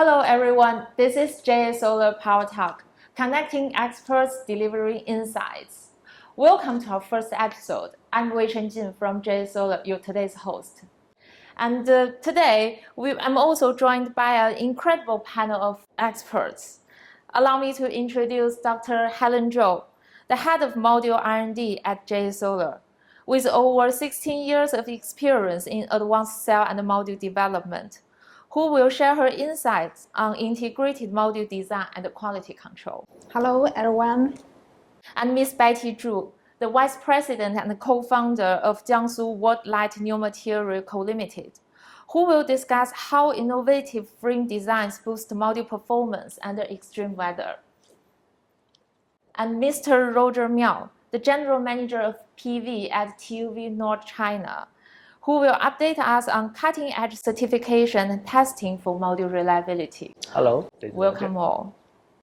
Hello everyone, this is JA Solar Power Talk, connecting experts, delivering insights. Welcome to our first episode. I'm Wei Chenjin from JA Solar, your today's host. And today, I'm also joined by an incredible panel of experts. Allow me to introduce Dr. Helen Zhou, the head of module R&D at JA Solar, with over 16 years of experience in advanced cell and module development, who will share her insights on integrated module design and quality control. Hello, everyone. And Ms. Betty Zhu, the Vice President and co-founder of Jiangsu Worldlight New Material Co. Limited, who will discuss how innovative frame designs boost module performance under extreme weather. And Mr. Roger Miao, the General Manager of PV at TÜV NORD China, who will update us on cutting-edge certification and testing for module reliability. Hello. Welcome all.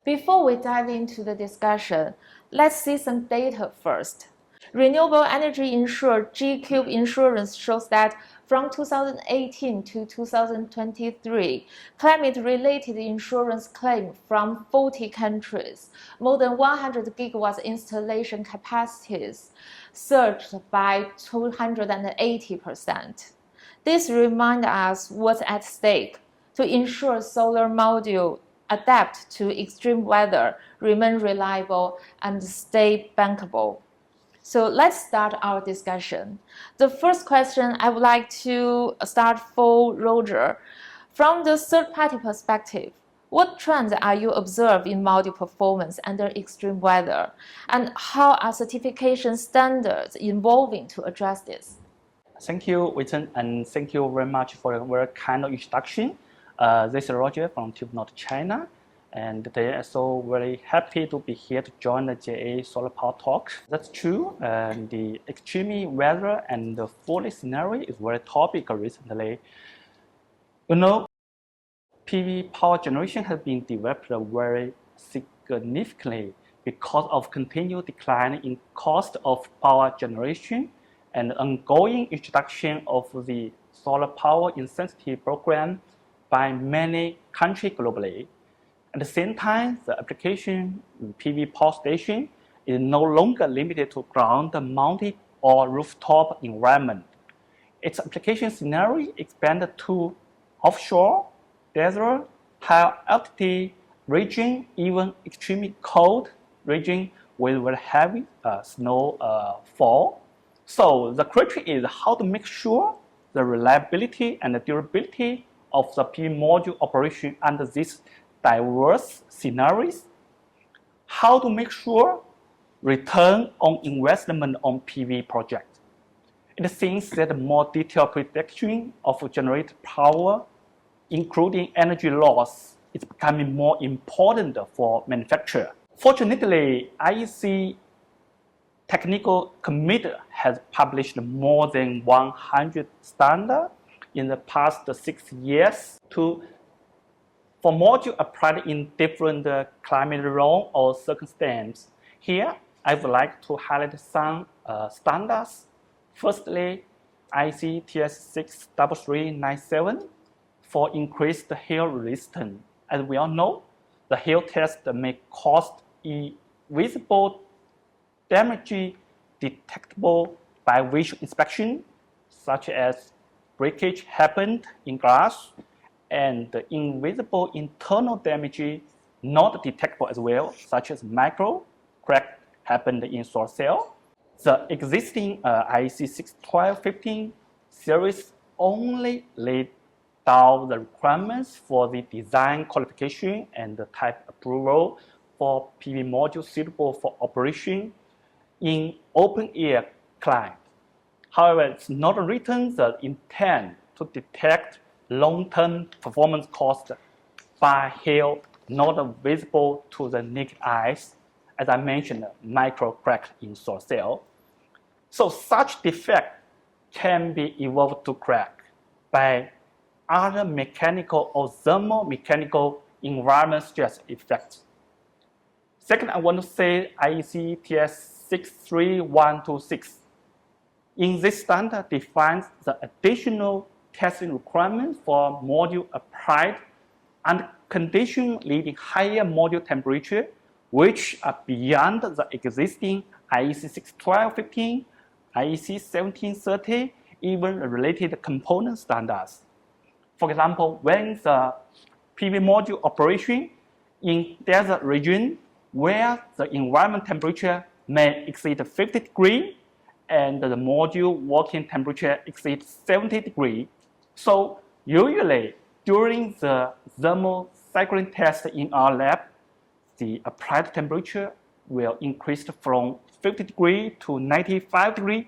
Before we dive into the discussion, let's see some data first. Renewable Energy Insurer G-Cube Insurance shows that from 2018 to 2023, climate-related insurance claims from 40 countries, more than 100 gigawatts installation capacities, surged by 280%. This reminds us what's at stake to ensure solar module adapt to extreme weather, remain reliable, and stay bankable. So let's start our discussion. The first question I would like to start for Roger. From the third-party perspective, what trends are you observing in module performance under extreme weather? And how are certification standards evolving to address this? Thank you, Witten, and thank you very much for your very kind introduction. This is Roger from TÜV NORD China. And today I'm so very happy to be here to join the JA Solar Power Talk. That's true. The extreme weather and the flooding scenario is very topical recently. You know, PV power generation has been developed very significantly because of continued decline in cost of power generation and ongoing introduction of the solar power incentive program by many countries globally. At the same time, the application PV power station is no longer limited to ground-mounted or rooftop environment. Its application scenario expanded to offshore, desert, high altitude region, even extremely cold region with very heavy snowfall. So the question is how to make sure the reliability and the durability of the PV module operation under these diverse scenarios, how to make sure return on investment on PV project. It seems that more detailed prediction of generated power, including energy loss, is becoming more important for manufacturer. Fortunately, IEC Technical Committee has published more than 100 standards in the past 6 years for modules applied in different climate zone or circumstances. Here, I would like to highlight some standards. Firstly, IEC TS 63397 for increased hail resistance. As we all know, the hail test may cause invisible damage detectable by visual inspection, such as breakage happened in glass, and the invisible internal damage not detectable as well, such as micro crack happened in solar cell. The existing IEC 61215 series only laid down the requirements for the design qualification and the type approval for PV modules suitable for operation in open-air climate. However, it's not written the intent to detect long-term performance cost by hail not visible to the naked eyes, as I mentioned, micro crack in solar cell. So such defect can be evolved to crack by other mechanical or thermomechanical environment stress effects. Second, I want to say IEC TS 63126. In this standard defines the additional testing requirements for module applied under conditions needing higher module temperature, which are beyond the existing IEC 61215, IEC 1730, even related component standards. For example, when the PV module operation in desert region where the environment temperature may exceed 50 degrees and the module working temperature exceeds 70 degrees. So usually during the thermal cycling test in our lab, the applied temperature will increase from 50 degrees to 95 degrees,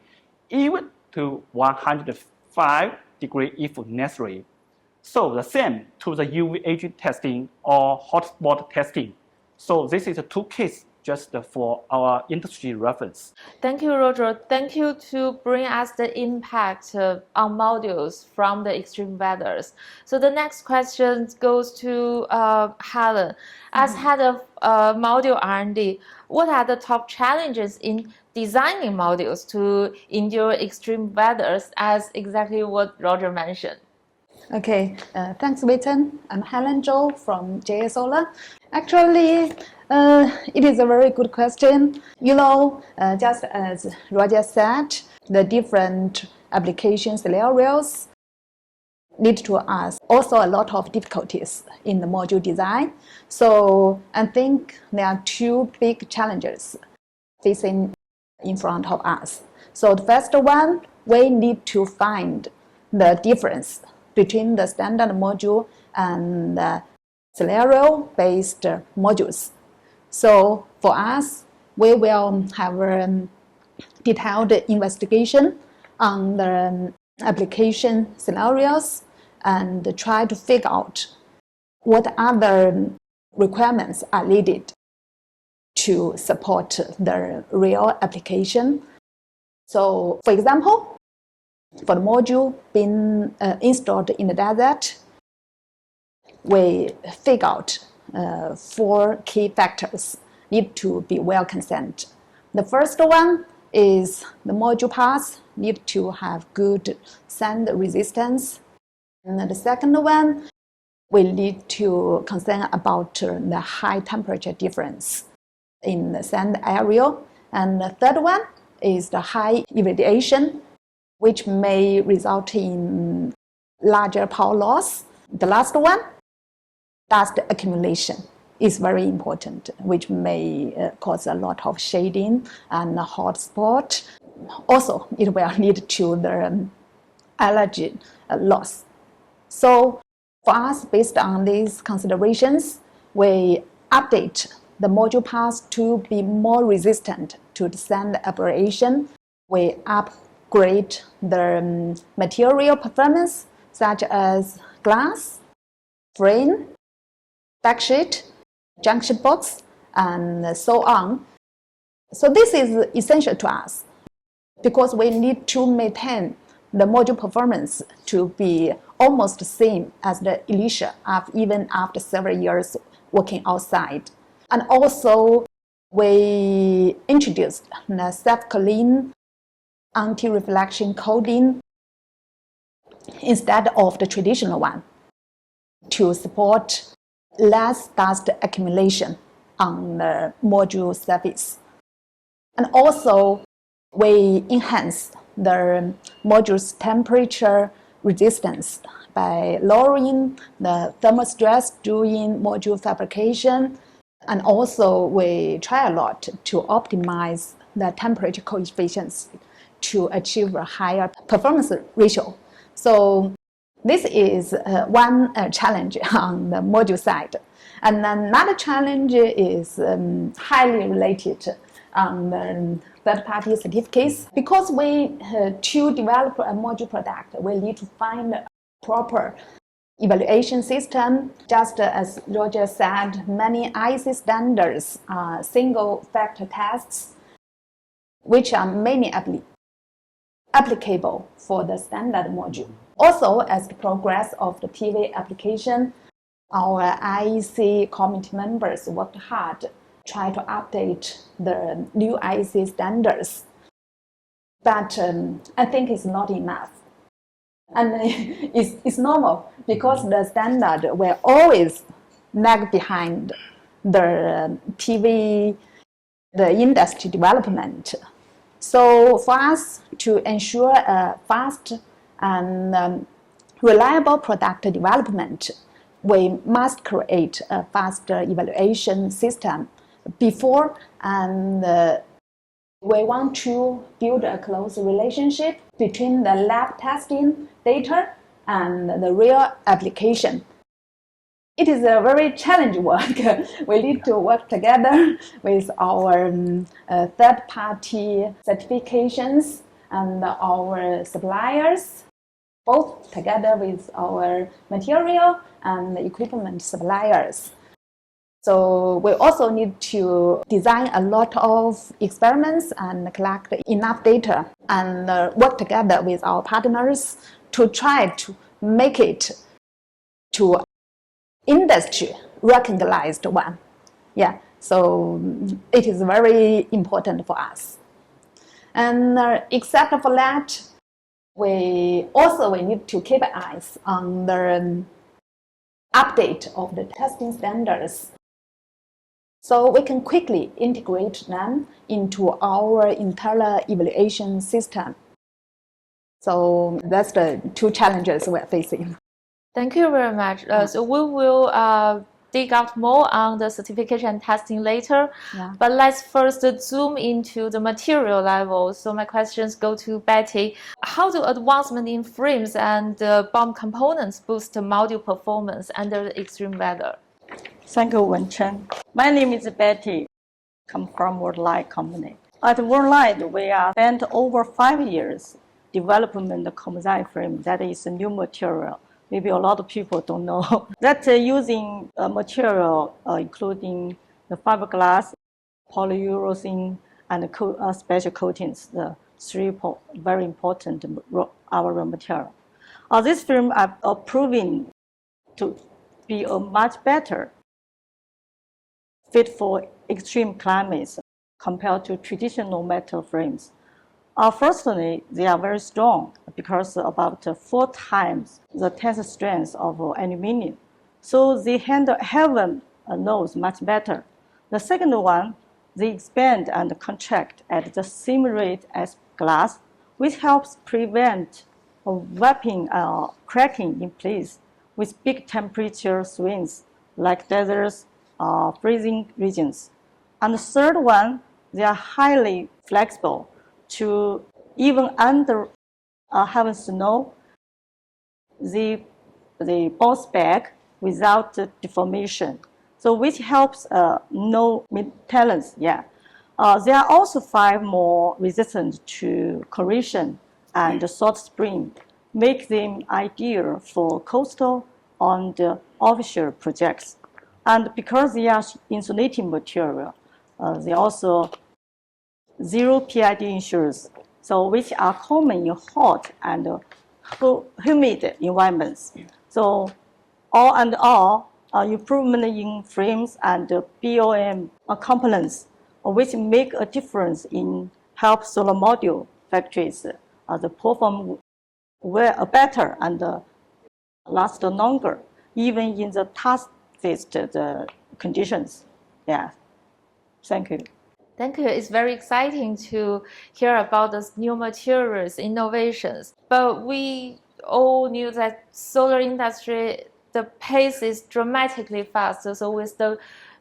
even to 105 degrees if necessary. So the same to the UV agent testing or hotspot testing. So this is a two case just for our industry reference. Thank you, Roger. Thank you to bring us the impact on modules from the extreme weathers. So the next question goes to Helen. As head of module R&D, what are the top challenges in designing modules to endure extreme weathers, as exactly what Roger mentioned? Okay, thanks, Wei-Chen. I'm Helen Zhou from JA Solar. Actually, it is a very good question. You know, just as Roger said, the different application scenarios lead to us also a lot of difficulties in the module design. So I think there are two big challenges facing in front of us. So the first one, we need to find the difference between the standard module and the scenario-based modules. So for us, we will have a detailed investigation on the application scenarios and try to figure out what other requirements are needed to support the real application. So, for example, for the module being installed in the desert, we figure out 4 key factors need to be well consent. The first one is the module parts need to have good sand resistance. And the second one, we need to concern about the high temperature difference in the sand area. And the third one is the high irradiation, which may result in larger power loss. The last one, dust accumulation, is very important, which may cause a lot of shading and hot spot. Also, it will lead to the allergy loss. So for us, based on these considerations, we update the module parts to be more resistant to the sand abrasion. We upgrade the material performance, such as glass, frame, backsheet, junction box, and so on. So this is essential to us because we need to maintain the module performance to be almost the same as the initial, even after several years working outside. And also, we introduced the self-clean anti-reflection coating instead of the traditional one to support less dust accumulation on the module surface. And also, we enhance the module's temperature resistance by lowering the thermal stress during module fabrication. And also, we try a lot to optimize the temperature coefficients to achieve a higher performance ratio. So this is one challenge on the module side. And another challenge is highly related on the third-party certificates. Because to develop a module product, we need to find a proper evaluation system. Just as Roger said, many IEC standards are single-factor tests, which are mainly applicable for the standard module. Also, as the progress of the PV application, our IEC committee members worked hard try to update the new IEC standards. But I think it's not enough. And it's normal because the standard will always lag behind the TV, the industry development. So for us to ensure a fast and reliable product development, we must create a faster evaluation system before, and we want to build a close relationship between the lab testing data and the real application. It is a very challenging work. We need to work together with our third-party certifications and our suppliers, both together with our material and equipment suppliers. So we also need to design a lot of experiments and collect enough data and work together with our partners to try to make it to industry recognized one. Yeah, so it is very important for us. And except for that, we need to keep eyes on the update of the testing standards, so we can quickly integrate them into our internal evaluation system. So that's the two challenges we're facing. Thank you very much. So we will dig out more on the certification and testing later. Yeah. But let's first zoom into the material level. So my questions go to Betty. How do advancement in frames and BOM components boost module performance under extreme weather? Thank you, Wenchen. My name is Betty. Come from Worldlight company. At Worldlight, we are spent over 5 years developing the composite frame. That is a new material. Maybe a lot of people don't know. That's using a material including the fiberglass, polyurethane, and special coatings. The three very important our raw material. This frame are proven to be a much better fit for extreme climates compared to traditional metal frames. Firstly, they are very strong because about 4 times the tensile strength of aluminum. So they handle heavy loads much better. The second one, they expand and contract at the same rate as glass, which helps prevent warping or cracking in place with big temperature swings like deserts or freezing regions. And the third one, they are highly flexible to even under having snow, they bounce back without deformation. So which helps no maintenance. Yeah. There are also 5 more resistant to corrosion and salt spring, make them ideal for coastal and offshore projects. And because they are insulating material, they also zero PID issues, so which are common in hot and humid environments. So all in all, improvement in frames and BOM components, which make a difference in help solar module factories the perform well, better and last longer, even in the toughest conditions. Yeah. Thank you. Thank you. It's very exciting to hear about those new materials, innovations. But we all knew that solar industry, the pace is dramatically faster. So with the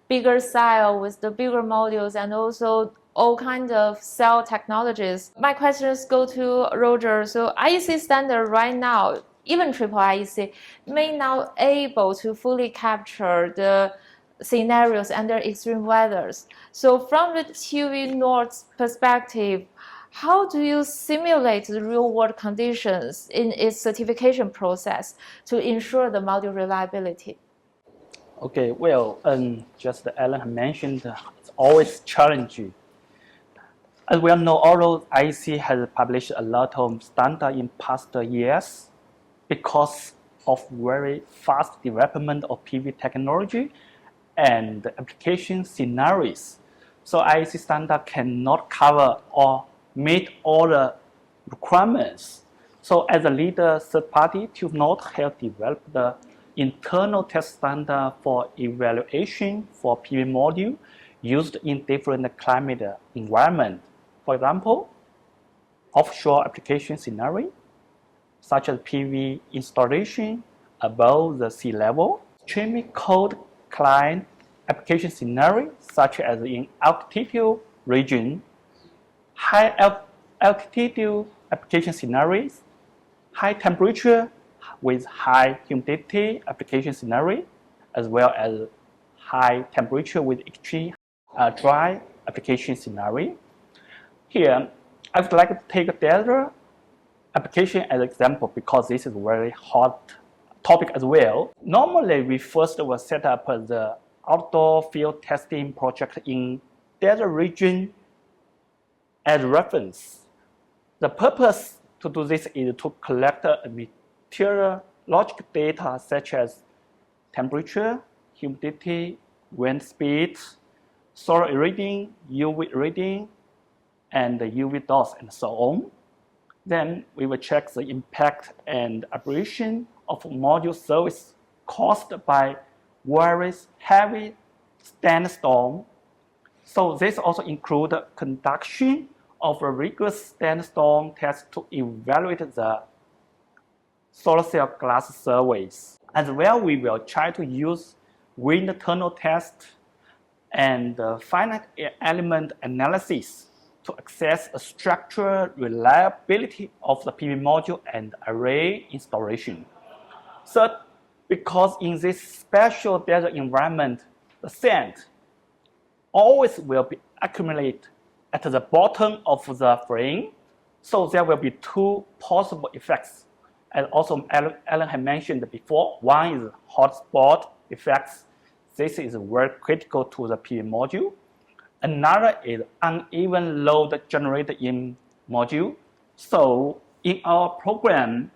bigger cell, with the bigger modules, and also all kinds of cell technologies. My questions go to Roger. So IEC standard right now, even triple IEC, may not able to fully capture the scenarios under extreme weathers. So from the TÜV NORD's perspective, how do you simulate the real-world conditions in its certification process to ensure the module reliability? Okay, well, just Alan had mentioned, it's always challenging. As we all know, although IEC has published a lot of standards in past years, because of very fast development of PV technology and application scenarios. So IEC standard cannot cover or meet all the requirements. So as a leader third party, TÜV NORD have developed the internal test standard for evaluation for PV module used in different climate environment. For example, offshore application scenario, such as PV installation above the sea level, extremely cold climate application scenario, such as in altitude region, high altitude application scenarios, high temperature with high humidity application scenario, as well as high temperature with extreme dry application scenario. Here, I would like to take a desert application as an example because this is a very hot topic as well. Normally, we first will set up the outdoor field testing project in desert region as reference. The purpose to do this is to collect meteorological data such as temperature, humidity, wind speed, solar reading, UV reading, and the UV dose, and so on. Then we will check the impact and aberration of module service caused by various heavy sandstorm. So this also includes conduction of a rigorous sandstorm test to evaluate the solar cell glass surveys. As well, we will try to use wind tunnel test and finite element analysis to assess the structural reliability of the PV module and array installation. Third, because in this special desert environment, the sand always will be accumulated at the bottom of the frame, so there will be two possible effects. As also Alan had mentioned before, one is hotspot effects. This is very critical to the PV module. Another is uneven load generated in module. So in our program,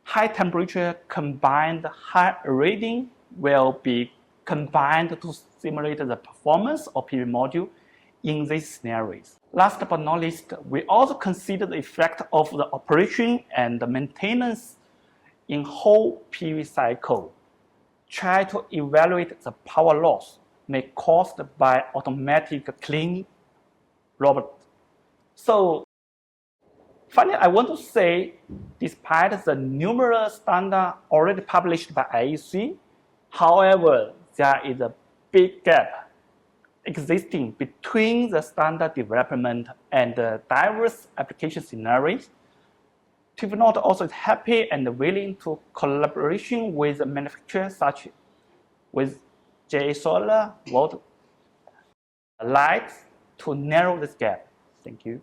high temperature combined high reading will be combined to simulate the performance of PV module in these scenarios. Last but not least, we also consider the effect of the operation and the maintenance in whole PV cycle. Try to evaluate the power loss may caused by automatic cleaning robot. So finally, I want to say, despite the numerous standards already published by IEC, however, there is a big gap existing between the standard development and the diverse application scenarios. TÜV NORD also is happy and willing to collaboration with manufacturers such with JA Solar, Worldlight to narrow this gap. Thank you.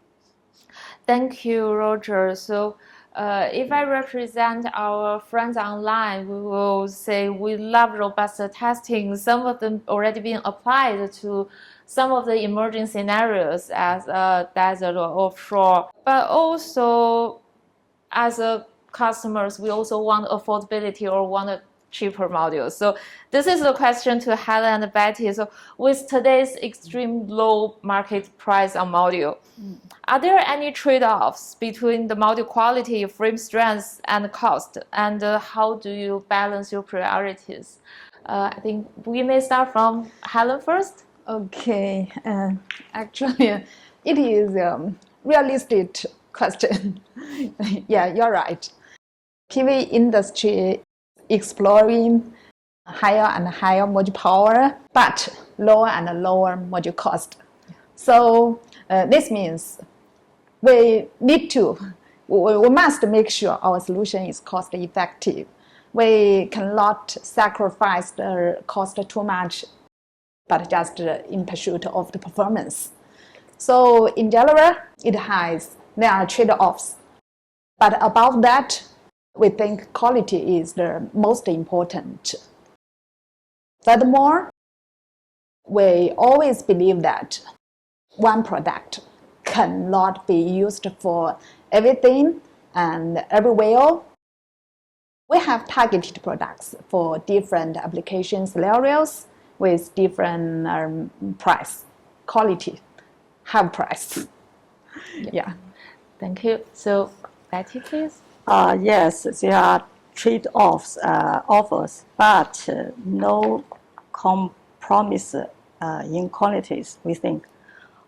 Thank you, Roger. So if I represent our friends online, we will say we love robust testing. Some of them already being applied to some of the emerging scenarios as desert or offshore. But also, as a customers, we also want affordability or want a cheaper module. So this is the question to Helen and Betty. So with today's extreme low market price on module, are there any trade-offs between the module quality, frame strength, and cost? And how do you balance your priorities? I think we may start from Helen first. Okay, actually, it is a realistic question. Yeah, you're right. PV industry exploring higher and higher module power, but lower and lower module cost. So this means we must make sure our solution is cost effective. We cannot sacrifice the cost too much, but just in pursuit of the performance. So in general, there are trade-offs. But above that, we think quality is the most important. Furthermore, we always believe that one product cannot be used for everything and everywhere. We have targeted products for different application scenarios with different price, quality, high price. Yeah. Thank you. So Betty, please. Yes, there are trade-offs offers, but no compromise in qualities, we think.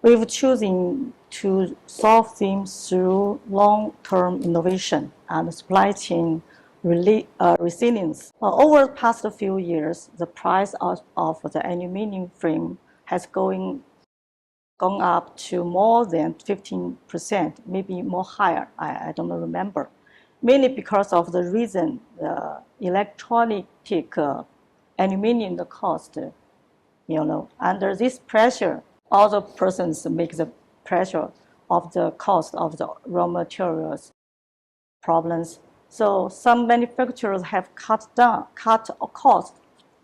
We've chosen to solve them through long-term innovation and supply chain resilience. Over the past few years, the price of the aluminum frame has gone up to more than 15%, maybe more higher, I don't remember. Mainly because of the reason the electronic aluminum cost, under this pressure, all the persons make the pressure of the cost of the raw materials problems. So some manufacturers have cut cost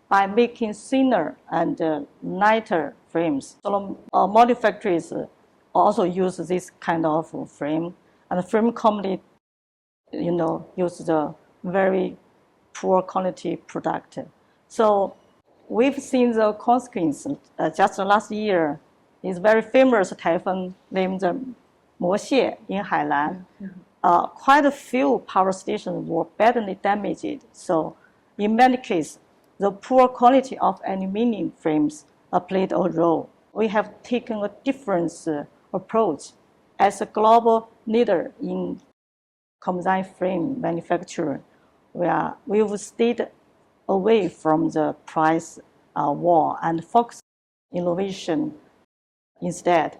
by making thinner and lighter frames. So model factories also use this kind of frame, and the frame company, use the very poor quality product. So we've seen the consequences. Just last year, this very famous typhoon named Mo Xie in Hainan. Quite a few power stations were badly damaged. So in many cases, the poor quality of aluminum frames played a role. We have taken a different approach. As a global leader in composite frame manufacturer, we've stayed away from the price war and focused innovation instead.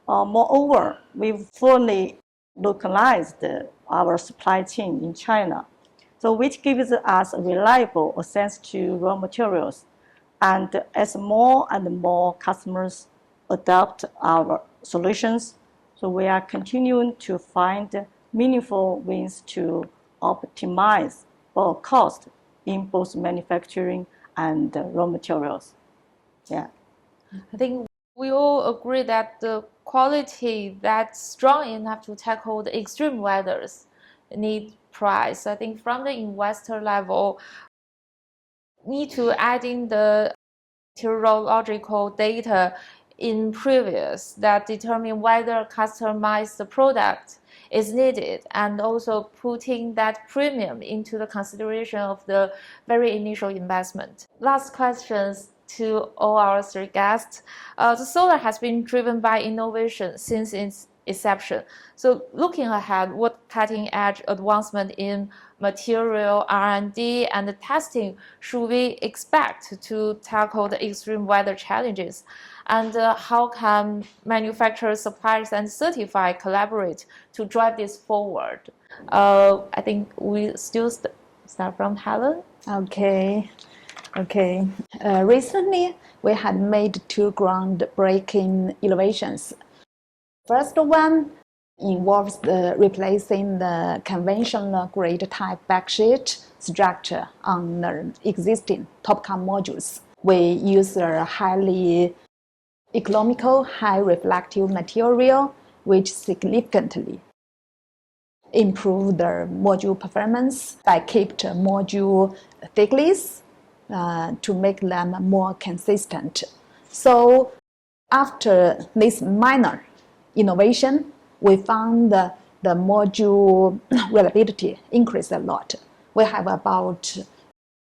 Moreover, we've fully localized our supply chain in China, so which gives us reliable access to raw materials. And as more and more customers adopt our solutions, so we are continuing to find meaningful ways to optimize both cost in both manufacturing and raw materials. Yeah. I think we all agree that the quality that's strong enough to tackle the extreme weathers need price. I think from the investor level, need to add in the meteorological data in previous that determine whether customized product is needed, and also putting that premium into the consideration of the very initial investment. Last questions to all our three guests. The solar has been driven by innovation since its inception. So looking ahead, what cutting-edge advancement in material R&D and testing should we expect to tackle the extreme weather challenges? And how can manufacturers, suppliers, and certifiers collaborate to drive this forward? I think we still start from Helen. Okay. Recently, we had made two groundbreaking innovations. First one involves replacing the conventional grid type backsheet structure on the existing TOPCon modules. We use a highly economical, high reflective material which significantly improve the module performance by kept module thickness to make them more consistent. So after this minor innovation, we found the module reliability increased a lot. We have about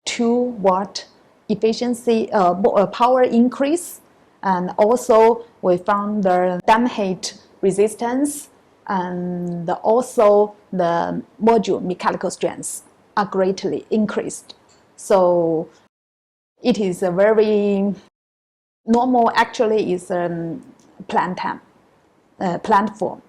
2 watt efficiency power increase, and also we found the dam heat resistance, and also the module mechanical strengths are greatly increased. So it is a very normal, actually is a planned form,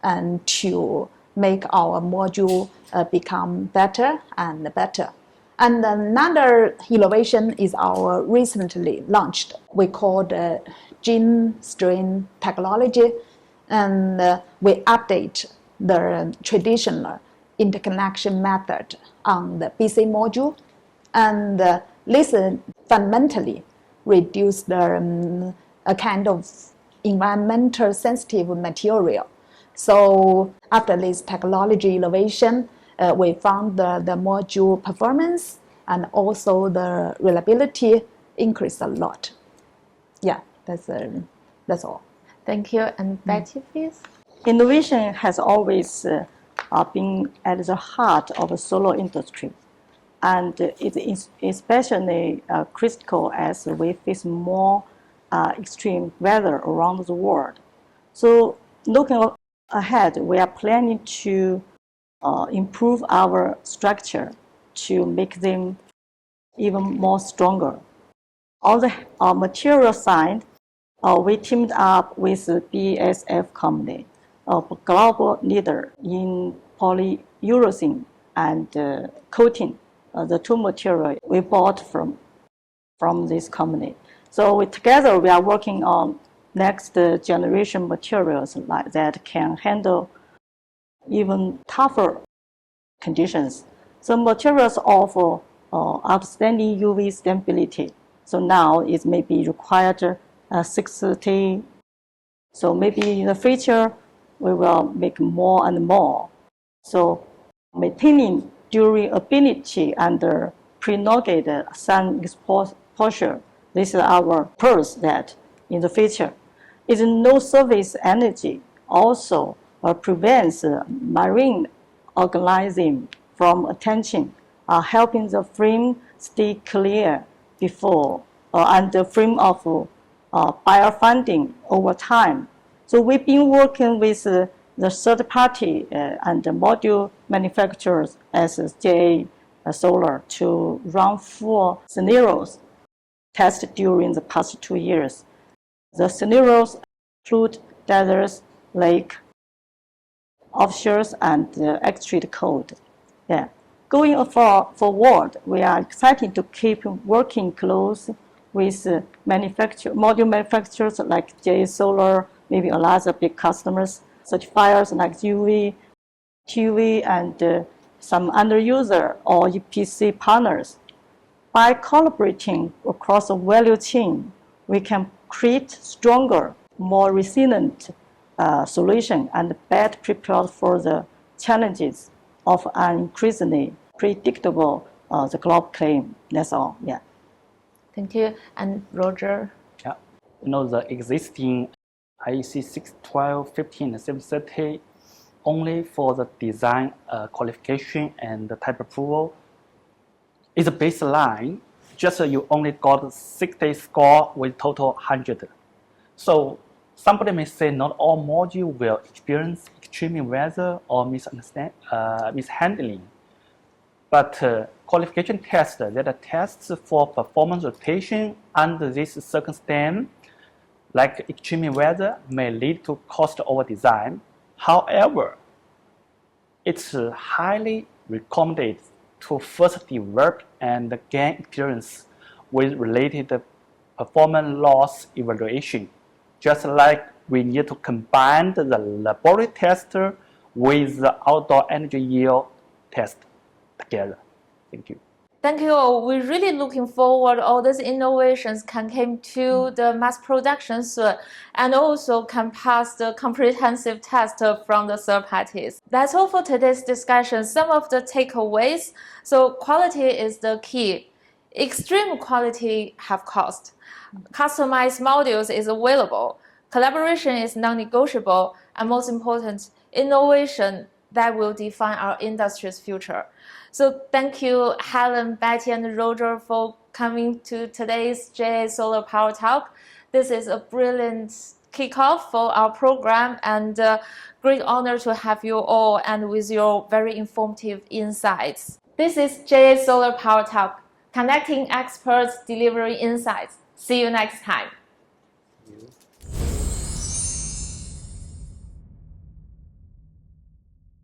and to make our module become better and better. And another innovation is our recently launched, we call the gene strain technology, and we update the traditional interconnection method on the BC module, and this fundamentally reduce the a kind of environmental sensitive material. So after this technology innovation, we found the module performance and also the reliability increased a lot. Yeah, that's all. Thank you. And Betty, please. Innovation has always been at the heart of the solar industry. and it is especially critical as we face more extreme weather around the world. So looking ahead, we are planning to improve our structure to make them even more stronger. On the material side, we teamed up with BASF company, a global leader in polyurethane and coating, the two materials we bought from this company. So together we are working on next generation materials like that can handle even tougher conditions. So materials offer outstanding UV stability. So now it may be required 60. So maybe in the future we will make more and more. So maintaining durability under prolonged sun exposure. This is our purpose that in the future. Is no surface energy also prevents marine organisms from attaching, helping the frame stay clear before and the frame of biofunding over time. So we've been working with the third party and the module manufacturers as JA Solar to run 4 scenarios tested during the past 2 years. The scenarios include deserts, lake, offshores, and extreme cold. Yeah. Going forward, we are excited to keep working close with module manufacturers like JA Solar, maybe a lot of big customers, certifiers like UV, TÜV, and some under user or EPC partners. By collaborating across the value chain, we can create stronger, more resilient solution and better prepared for the challenges of an increasingly predictable the global claim. That's all. Yeah. Thank you. And Roger? Yeah. The existing IEC 612, 15, and 730 only for the design qualification and the type approval is a baseline. Just you only got 60 score with total 100. So somebody may say not all modules will experience extreme weather or mishandling. But qualification tests that are tests for performance rotation under this circumstance, like extreme weather, may lead to cost over design. However, it's highly recommended to first develop and gain experience with related performance loss evaluation, just like we need to combine the laboratory test with the outdoor energy yield test together. Thank you. Thank you. We're really looking forward all these innovations can come to the mass production soon and also can pass the comprehensive test from the third parties. That's all for today's discussion. Some of the takeaways. So quality is the key. Extreme quality have cost. Customized modules is available. Collaboration is non-negotiable. And most important, innovation that will define our industry's future. So thank you, Helen, Betty, and Roger for coming to today's JA Solar Power Talk. This is a brilliant kickoff for our program and great honor to have you all and with your very informative insights. This is JA Solar Power Talk, connecting experts, delivering insights. See you next time.